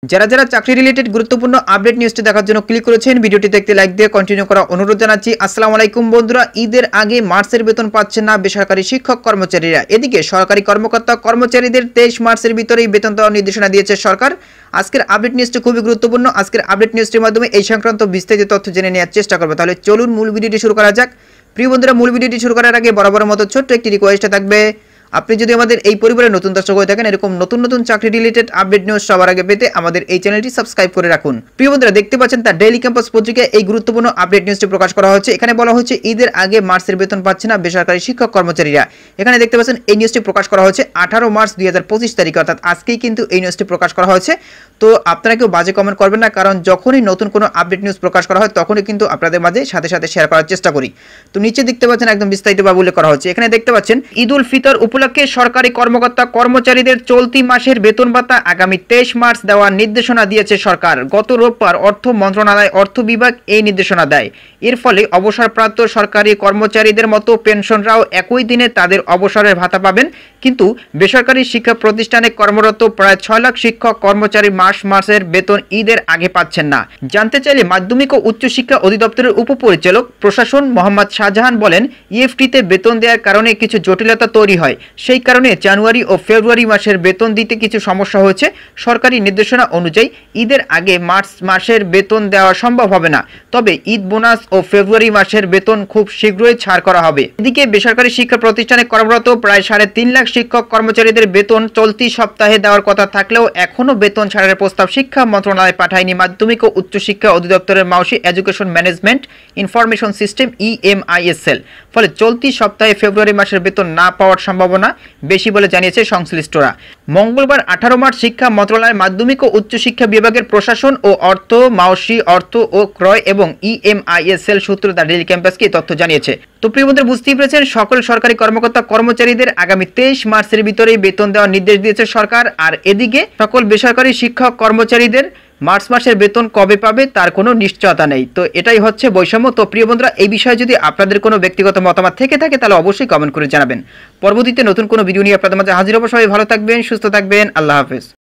যারা যারা চাকরি রিলেটেড গুরুত্বপূর্ণ আপডেট নিউজটি দেখার জন্য ক্লিক করেছেন, ভিডিওটি দেখতে লাইক দিয়ে কন্টিনিউ করা অনুরোধ জানাচ্ছি। আসসালামু আলাইকুম বন্ধুরা, ঈদের আগে মার্চের বেতন পাচ্ছেন না বেসরকারি শিক্ষক কর্মচারীরা। এদিকে সরকারি কর্মকর্তা কর্মচারীদের 23 মার্চের ভিতরেই বেতন দেওয়ার নির্দেশনা দিয়েছে সরকার। আজকের আপডেট নিউজটি খুবই গুরুত্বপূর্ণ। আজকের আপডেট নিউজটির মাধ্যমে এই সংক্রান্ত বিস্তারিত তথ্য জেনে নেওয়ার চেষ্টা করবো। তাহলে চলুন মূল ভিডিওটি শুরু করা যাক। প্রিয় বন্ধুরা, মূল ভিডিওটি শুরু করার আগে বরাবর মতো ছোট্ট একটি রিকোয়েস্ট থাকবে, আপনি যদি আমাদের এই পরিবারের নতুন দর্শক হয়ে থাকেন, এরকম নতুন নতুন চাকরি রিলেটেড আপডেট নিউজ সবার আগে পেতে আমাদের এই চ্যানেলটি সাবস্ক্রাইব করে রাখুন। প্রিয় বন্ধুরা, দেখতে পাচ্ছেন তার ডেইলি ক্যাম্পাস পত্রিকায় এই গুরুত্বপূর্ণ আপডেট নিউজটি প্রকাশ করা হচ্ছে। এখানে বলা হচ্ছে ঈদের আগে মার্চের বেতন পাচ্ছে না বেসরকারি শিক্ষক কর্মচারীরা। এখানে দেখতে পাচ্ছেন এই নিউজটি প্রকাশ করা হচ্ছে 18 মার্চ 2025 তারিখে, অর্থাৎ আজকেই কিন্তু এই নিউজটি প্রকাশ করা হয়েছে। তো আপনারা কেউ বাজে কমেন্ট করবেন না, কারণ যখনই নতুন কোনো আপডেট নিউজ প্রকাশ করা হয় তখনই কিন্তু আপনাদের মাঝে সাথে সাথে শেয়ার করার চেষ্টা করি। তো নিচে দেখতে পাচ্ছেন একদম বিস্তারিতভাবে উল্লেখ করা হচ্ছে। এখানে দেখতে পাচ্ছেন ঈদ উল ফিতর উপলক্ষে সরকারি কর্মকর্তা কর্মচারীদের চলতি মাসের বেতন ভাতা আগামী 23 মার্চ দেওয়ার নির্দেশনা দিয়েছে সরকার। গত রোববার অর্থ মন্ত্রণালয় অর্থ বিভাগ এই নির্দেশনা দেয়। এর ফলে অবসরপ্রাপ্ত সরকারি কর্মচারীদের মতো পেনশনরাও একই দিনে তাদের অবসরের ভাতা পাবেন। কিন্তু বেসরকারি শিক্ষা প্রতিষ্ঠানে কর্মরত প্রায় 6 লাখ শিক্ষক কর্মচারী মাসের বেতন ঈদের আগে পাচ্ছেন না। জানতে চাইলে মাধ্যমিক ও উচ্চ শিক্ষা অধিদপ্তরের উপপরিচালক প্রশাসন মোহাম্মদ শাহজাহান বলেন, ইএফটিতে বেতন দেওয়ার কারণে কিছু জটিলতা তৈরি হয়। সেই কারণে জানুয়ারি ও ফেব্রুয়ারি মাসের বেতন দিতে কিছু সমস্যা হয়েছে। সরকারি নির্দেশনা অনুযায়ী ঈদের আগে মার্চ মাসের বেতন দেওয়া সম্ভব হবে না, তবে ঈদ বোনাস ও ফেব্রুয়ারি মাসের বেতন খুব শীঘ্রই ছাড় করা হবে। এদিকে বেসরকারি শিক্ষা প্রতিষ্ঠানে কর্মরত প্রায় 3.5 লাখ শিক্ষক কর্মচারীদের বেতন চলতি সপ্তাহে দেওয়ার কথা থাকলেও এখনও বেতন ছাড়ের প্রস্তাব শিক্ষা মন্ত্রণালয় পাঠায়নি মাধ্যমিক ও উচ্চ শিক্ষা অধিদপ্তরের মাউসি education management information system EMISL। ফলে চলতি সপ্তাহে ফেব্রুয়ারি মাসের বেতন না পাওয়ার সম্ভাবনা বেশি বলে জানিয়েছে সংশ্লিষ্টরা। মঙ্গলবার 18 মার্চ শিক্ষা মন্ত্রণালয়ের মাধ্যমিক ও উচ্চ শিক্ষা বিভাগের প্রশাসন ও অর্থ মাউসি অর্থ ও ক্রয় এবং EMISL সূত্র দ্য ডেইলি ক্যাম্পাসকে তথ্য জানিয়েছে। তো প্রিয় বন্ধুরা, বুঝতেই পেরেছেন সকল সরকারি কর্মকর্তা কর্মচারীদের আগামী 23 মার্চের ভিতরেই বেতন দেওয়ার নির্দেশ দিয়েছে সরকার। আর এদিকে সকল বেসরকারি শিক্ষক কর্মচারীদের মার্চ মাসের বেতন কবে পাবে তার কোনো নিশ্চয়তা নেই। তো এটাই হচ্ছে বৈষম্য। তো প্রিয় বন্ধুরা, এই বিষয়ে যদি আপনাদের কোনো ব্যক্তিগত মতামত থেকে থাকে তাহলে অবশ্যই কমেন্ট করে জানাবেন। পরবর্তীতে নতুন কোনো ভিডিও নিয়ে আপনাদের মাঝে হাজির হব। সবাই ভালো থাকবেন, সুস্থ থাকবেন। আল্লাহ হাফেজ।